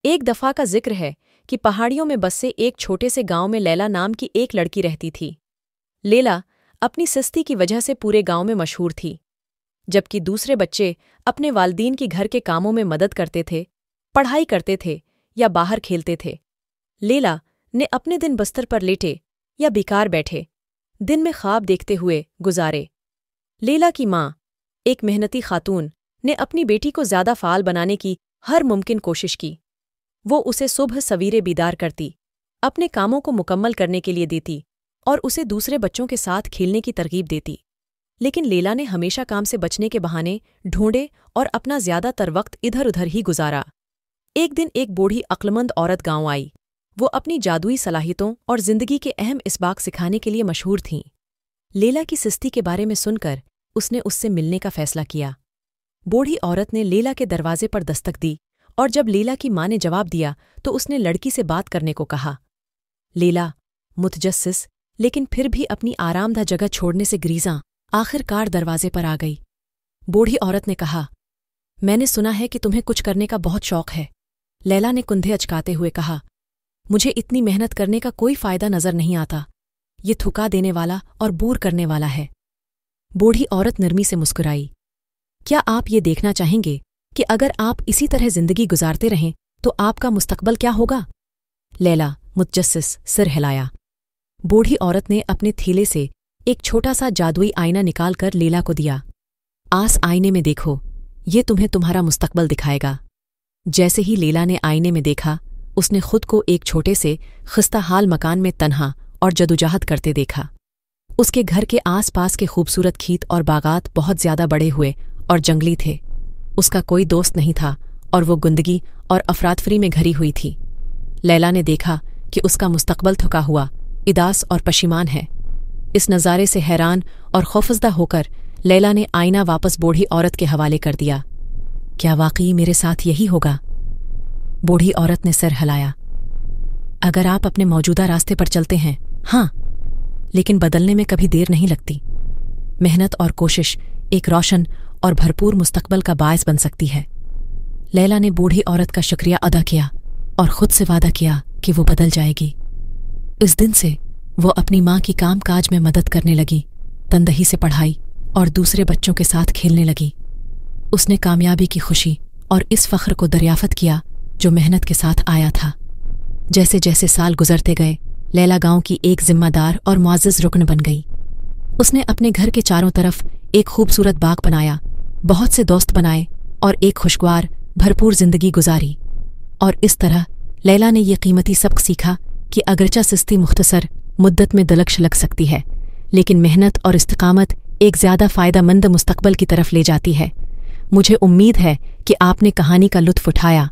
ایک دفعہ کا ذکر ہے کہ پہاڑیوں میں بسے ایک چھوٹے سے گاؤں میں لیلا نام کی ایک لڑکی رہتی تھی۔ لیلا اپنی سستی کی وجہ سے پورے گاؤں میں مشہور تھی، جبکہ دوسرے بچے اپنے والدین کی گھر کے کاموں میں مدد کرتے تھے، پڑھائی کرتے تھے یا باہر کھیلتے تھے۔ لیلا نے اپنے دن بستر پر لیٹے یا بیکار بیٹھے دن میں خواب دیکھتے ہوئے گزارے۔ لیلا کی ماں، ایک محنتی خاتون، نے اپنی بیٹی کو زیادہ فعال بنانے کی ہر ممکن کوشش کی۔ وہ اسے صبح سویرے بیدار کرتی، اپنے کاموں کو مکمل کرنے کے لیے دیتی اور اسے دوسرے بچوں کے ساتھ کھیلنے کی ترغیب دیتی۔ لیکن لیلا نے ہمیشہ کام سے بچنے کے بہانے ڈھونڈے اور اپنا زیادہ تر وقت ادھر ادھر ہی گزارا۔ ایک دن ایک بوڑھی عقلمند عورت گاؤں آئی۔ وہ اپنی جادوئی صلاحیتوں اور زندگی کے اہم اسباق سکھانے کے لیے مشہور تھیں۔ لیلا کی سستی کے بارے میں سن کر اس نے اس سے ملنے کا فیصلہ کیا۔ بوڑھی عورت نے لیلا کے دروازے پر دستک دی اور جب لیلا کی ماں نے جواب دیا تو اس نے لڑکی سے بات کرنے کو کہا۔ لیلا، متجسس لیکن پھر بھی اپنی آرام دہ جگہ چھوڑنے سے گریزاں، آخر کار دروازے پر آ گئی۔ بوڑھی عورت نے کہا، میں نے سنا ہے کہ تمہیں کچھ کرنے کا بہت شوق ہے۔ لیلا نے کندھے اچکاتے ہوئے کہا، مجھے اتنی محنت کرنے کا کوئی فائدہ نظر نہیں آتا، یہ تھکا دینے والا اور بور کرنے والا ہے۔ بوڑھی عورت نرمی سے مسکرائی، کیا آپ یہ دیکھنا چاہیں گے کہ اگر آپ اسی طرح زندگی گزارتے رہیں تو آپ کا مستقبل کیا ہوگا؟ لیلا، متجسس، سر ہلایا۔ بوڑھی عورت نے اپنے تھیلے سے ایک چھوٹا سا جادوئی آئینہ نکال کر لیلا کو دیا۔ آس آئینے میں دیکھو، یہ تمہیں تمہارا مستقبل دکھائے گا۔ جیسے ہی لیلا نے آئینے میں دیکھا، اس نے خود کو ایک چھوٹے سے خستہ حال مکان میں تنہا اور جدوجہد کرتے دیکھا۔ اس کے گھر کے آس پاس کے خوبصورت کھیت اور باغات بہت زیادہ بڑے ہوئے اور جنگلی تھے۔ اس کا کوئی دوست نہیں تھا اور وہ گندگی اور افراتفری میں گھری ہوئی تھی۔ لیلا نے دیکھا کہ اس کا مستقبل تھکا ہوا، اداس اور پشیمان ہے۔ اس نظارے سے حیران اور خوفزدہ ہو کر لیلا نے آئینہ واپس بوڑھی عورت کے حوالے کر دیا۔ کیا واقعی میرے ساتھ یہی ہوگا؟ بوڑھی عورت نے سر ہلایا۔ اگر آپ اپنے موجودہ راستے پر چلتے ہیں، ہاں، لیکن بدلنے میں کبھی دیر نہیں لگتی۔ محنت اور کوشش ایک روشن اور بھرپور مستقبل کا باعث بن سکتی ہے۔ لیلا نے بوڑھی عورت کا شکریہ ادا کیا اور خود سے وعدہ کیا کہ وہ بدل جائے گی۔ اس دن سے وہ اپنی ماں کی کام کاج میں مدد کرنے لگی، تندہی سے پڑھائی اور دوسرے بچوں کے ساتھ کھیلنے لگی۔ اس نے کامیابی کی خوشی اور اس فخر کو دریافت کیا جو محنت کے ساتھ آیا تھا۔ جیسے جیسے سال گزرتے گئے، لیلا گاؤں کی ایک ذمہ دار اور معزز رکن بن گئی۔ اس نے اپنے گھر کے چاروں طرف ایک خوبصورت باغ بنایا، بہت سے دوست بنائے اور ایک خوشگوار، بھرپور زندگی گزاری۔ اور اس طرح لیلا نے یہ قیمتی سبق سیکھا کہ اگرچہ سستی مختصر مدت میں دلکش لگ سکتی ہے، لیکن محنت اور استقامت ایک زیادہ فائدہ مند مستقبل کی طرف لے جاتی ہے۔ مجھے امید ہے کہ آپ نے کہانی کا لطف اٹھایا